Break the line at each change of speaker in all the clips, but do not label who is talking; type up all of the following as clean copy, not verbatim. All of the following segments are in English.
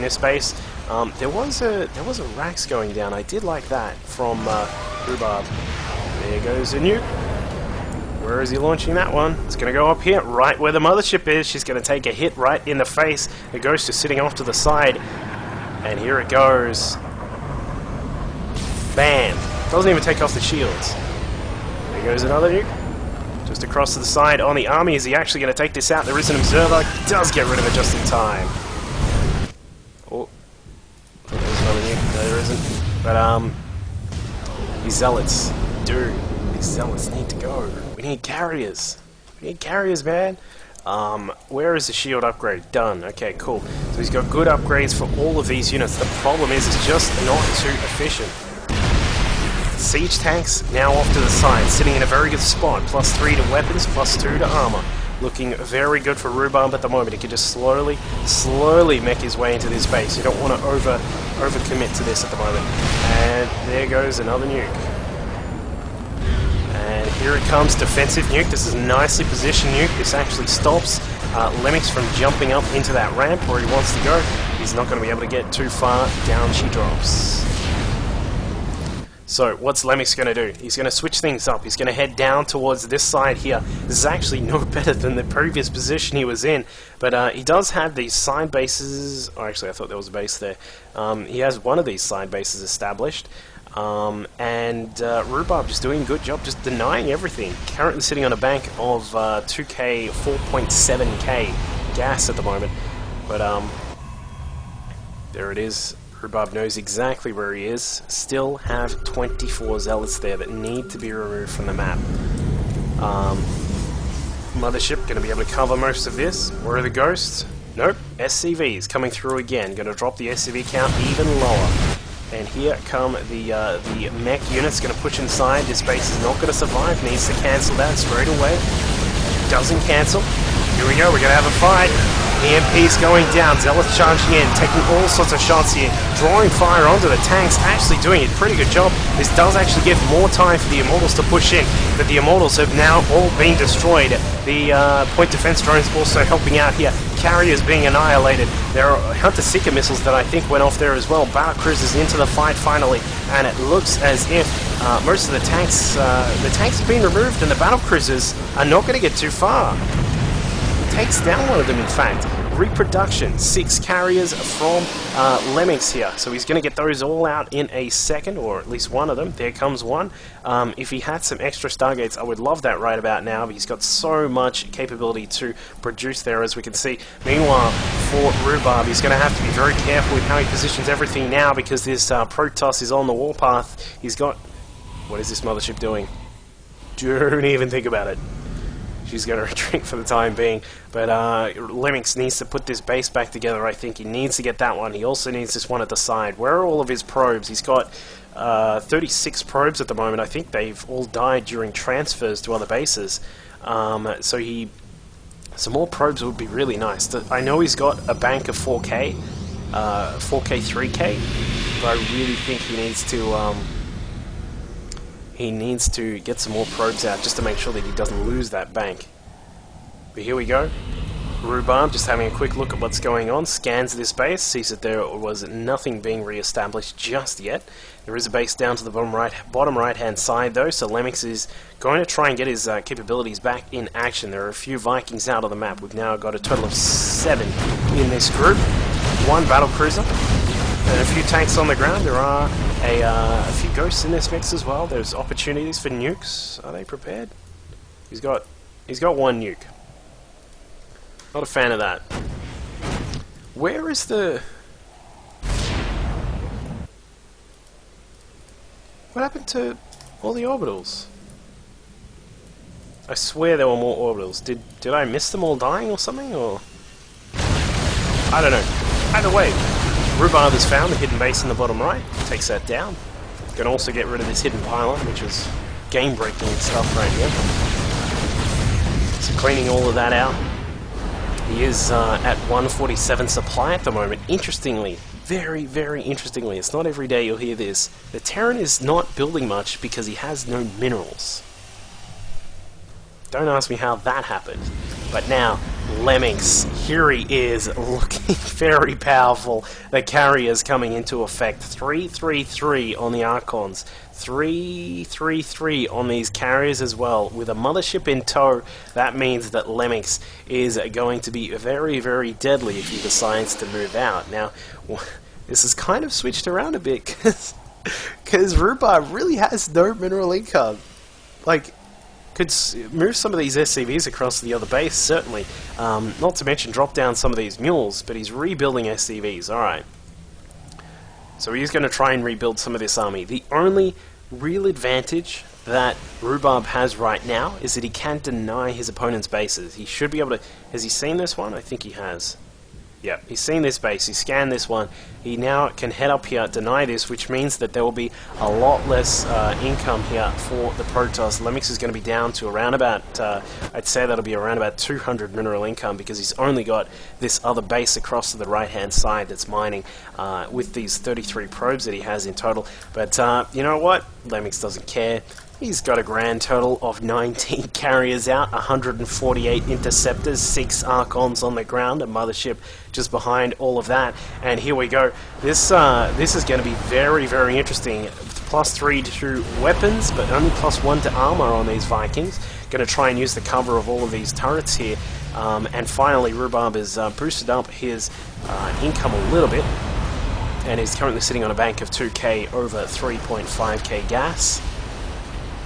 this base. There was a Rax going down. I did like that from Rhubarb. There goes a nuke. Where is he launching that one? It's going to go up here, right where the mothership is. She's going to take a hit right in the face. The Ghost is sitting off to the side. And here it goes. Bam! Doesn't even take off the shields. There goes another nuke. Just across to the side on the army. Is he actually going to take this out? There is an observer. He does get rid of it just in time. Oh. There's another nuke. No, there isn't. But, these zealots. Dude, these zealots need to go. We need carriers. We need carriers, man. Where is the shield upgrade? Done. Okay, cool. So he's got good upgrades for all of these units. The problem is it's just not too efficient. Siege tanks now off to the side, sitting in a very good spot. +3 to weapons, +2 to armor. Looking very good for Rhubarb at the moment. He can just slowly mech his way into this base. You don't want to overcommit to this at the moment. And there goes another nuke. And here it comes, defensive nuke. This is a nicely positioned nuke. This actually stops Lemmings from jumping up into that ramp where he wants to go. He's not going to be able to get too far. Down she drops. So, what's Lemmings going to do? He's going to switch things up. He's going to head down towards this side here. This is actually no better than the previous position he was in, but he does have these side bases. Oh, actually, I thought there was a base there. He has one of these side bases established. And Rhubarb just doing a good job, just denying everything. Currently sitting on a bank of 2k, 4.7k gas at the moment. But there it is. Rhubarb knows exactly where he is. Still have 24 zealots there that need to be removed from the map. Mothership going to be able to cover most of this. Where are the ghosts? Nope. SCVs coming through again. Going to drop the SCV count even lower. And here come the mech units, going to push inside. This base is not going to survive, needs to cancel that straight away. Doesn't cancel. Here we go, we're going to have a fight. EMP's going down, Zealots charging in, taking all sorts of shots here, drawing fire onto the tanks, actually doing a pretty good job. This does actually give more time for the Immortals to push in, but the Immortals have now all been destroyed. The point defense drones also helping out here. Carriers being annihilated. There are Hunter Seeker missiles that I think went off there as well. Battle cruisers into the fight finally, and it looks as if most of the tanks have been removed, and the battle cruisers are not going to get too far. He takes down one of them, in fact. Reproduction, 6 carriers from Lemmings here. So he's going to get those all out in a second, or at least one of them. There comes one. If he had some extra Stargates, I would love that right about now, but he's got so much capability to produce there, as we can see. Meanwhile, for Rhubarb, he's going to have to be very careful with how he positions everything now, because this Protoss is on the warpath. He's got... What is this mothership doing? Don't even think about it. She's going to retreat for the time being. But Lemmings needs to put this base back together, I think. He needs to get that one. He also needs this one at the side. Where are all of his probes? He's got 36 probes at the moment. I think they've all died during transfers to other bases. So some more probes would be really nice. I know he's got a bank of 4K, 4K, 3K, but I really think he needs to get some more probes out just to make sure that he doesn't lose that bank. But here we go. Rhubarb just having a quick look at what's going on, scans this base, sees that there was nothing being re-established just yet. There is a base down to the bottom right hand side though, so Lemmings is going to try and get his capabilities back in action. There are a few Vikings out on the map. We've now got a total of 7 in this group. 1 battle cruiser and a few tanks on the ground. There are a few ghosts in this mix as well. There's opportunities for nukes. Are they prepared? He's got 1 nuke. Not a fan of that. Where is the... What happened to all the orbitals? I swear there were more orbitals. Did I miss them all dying or something, or... I don't know. Either way, Rhubarb has found the hidden base in the bottom right, takes that down. Can also get rid of this hidden pylon, which was game-breaking stuff right here. So cleaning all of that out. He is at 147 supply at the moment. Interestingly, very, very interestingly, it's not every day you'll hear this, the Terran is not building much because he has no minerals. Don't ask me how that happened. But now, Lemmings, here he is, looking very powerful. The carrier's coming into effect. 3-3-3 on the Archons. 3-3-3 on these carriers as well. With a mothership in tow, that means that Lemmings is going to be very, very deadly if he decides to move out. Now, this is kind of switched around a bit, because Rhubarb really has no mineral income. Like, could move some of these SCVs across the other base, certainly. Not to mention drop down some of these mules, but he's rebuilding SCVs. Alright. So he's going to try and rebuild some of this army. The only real advantage that Rhubarb has right now is that he can't deny his opponent's bases. He should be able to... Has he seen this one? I think he has. Yeah, he's seen this base, he scanned this one. He now can head up here, deny this, which means that there will be a lot less income here for the Protoss. Lemmings is going to be down to around about, I'd say that'll be around about 200 mineral income, because he's only got this other base across to the right-hand side that's mining with these 33 probes that he has in total. But you know what? Lemmings doesn't care. He's got a grand total of 19 carriers out, 148 interceptors, 6 Archons on the ground, a mothership just behind all of that. And here we go. This is going to be very, very interesting. +3 to weapons, but only +1 to armor on these Vikings. Going to try and use the cover of all of these turrets here. And finally, Rhubarb has boosted up his income a little bit, and is currently sitting on a bank of 2k over 3.5k gas.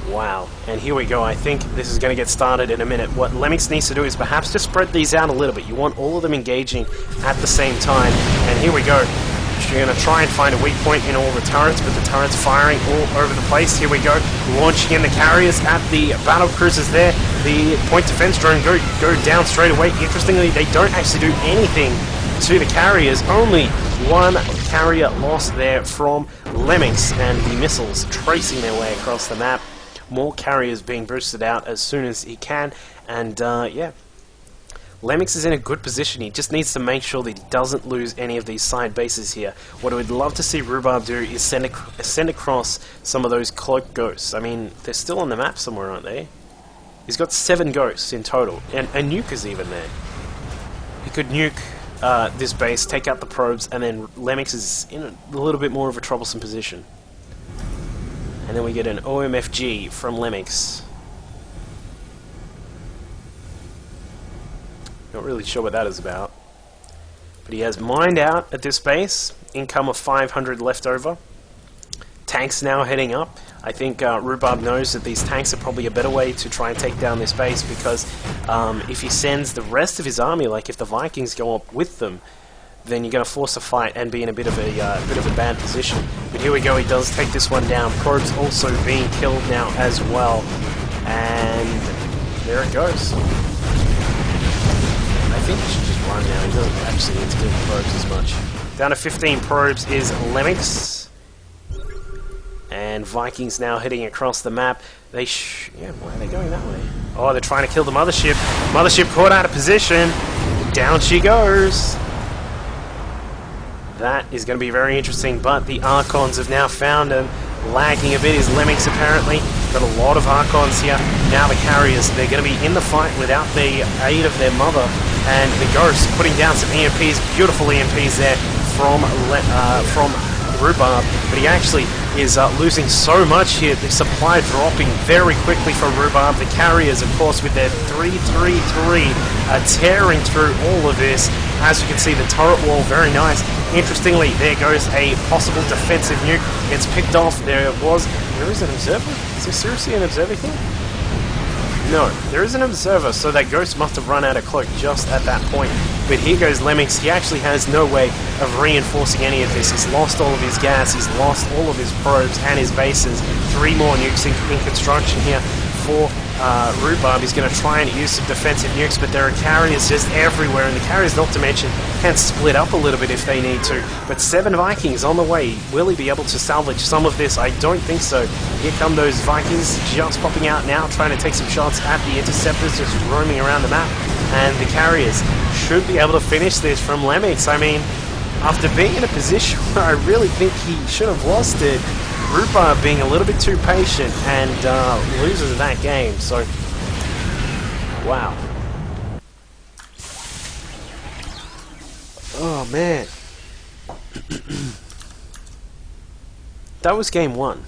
Wow, and here we go. I think this is going to get started in a minute. What Lemmings needs to do is perhaps just spread these out a little bit. You want all of them engaging at the same time. And here we go. You're going to try and find a weak point in all the turrets, but the turrets firing all over the place. Here we go. Launching in the carriers at the battle cruisers there. The point defense drone go down straight away. Interestingly, they don't actually do anything to the carriers. Only one carrier lost there from Lemmings, and the missiles tracing their way across the map. More carriers being boosted out as soon as he can, and yeah, Lemmings is in a good position. He just needs to make sure that he doesn't lose any of these side bases here. What I would love to see Rhubarb do is send across some of those cloaked ghosts. I mean, they're still on the map somewhere, aren't they? He's got 7 ghosts in total, and a nuke is even there. He could nuke this base, take out the probes, and then Lemmings is in a little bit more of a troublesome position. And then we get an OMFG from Lemmings. Not really sure what that is about. But he has mined out at this base. Income of 500 left over. Tanks now heading up. I think Rhubarb knows that these tanks are probably a better way to try and take down this base, because if he sends the rest of his army, like if the Vikings go up with them, then you're going to force a fight and be in a bit of a bad position. But here we go, he does take this one down. Probes also being killed now as well. And there it goes. I think he should just run now. He doesn't actually need to kill the probes as much. Down to 15 probes is Lemmings. And Vikings now heading across the map. Yeah, why are they going that way? Oh, they're trying to kill the mothership. Mothership caught out of position. Down she goes. That is going to be very interesting, but the Archons have now found him. Lagging a bit is Lemmings, apparently. Got a lot of Archons here. Now the carriers, they're going to be in the fight without the aid of their mother. And the Ghost putting down some EMPs, beautiful EMPs there from Rhubarb. But he actually is losing so much here. The supply dropping very quickly from Rhubarb. The carriers, of course, with their 3-3-3 are tearing through all of this. As you can see, the turret wall, very nice. Interestingly, there goes a possible defensive nuke. It's picked off. There is an observer? Is there seriously an observer here? No, there is an observer, so that Ghost must have run out of cloak just at that point. But here goes Lemmings. He actually has no way of reinforcing any of this. He's lost all of his gas, he's lost all of his probes and his bases. 3 more nukes in construction here for Rhubarb. He's going to try and use some defensive nukes, but there are carriers just everywhere, and the carriers, not to mention, can split up a little bit if they need to. But 7 Vikings on the way. Will he be able to salvage some of this? I don't think so. Here come those Vikings just popping out now, trying to take some shots at the interceptors, just roaming around the map. And the carriers should be able to finish this from Lemmings. I mean, after being in a position where I really think he should have lost it, Rhubarb being a little bit too patient and loses that game. So, wow. Oh, man. That was game one.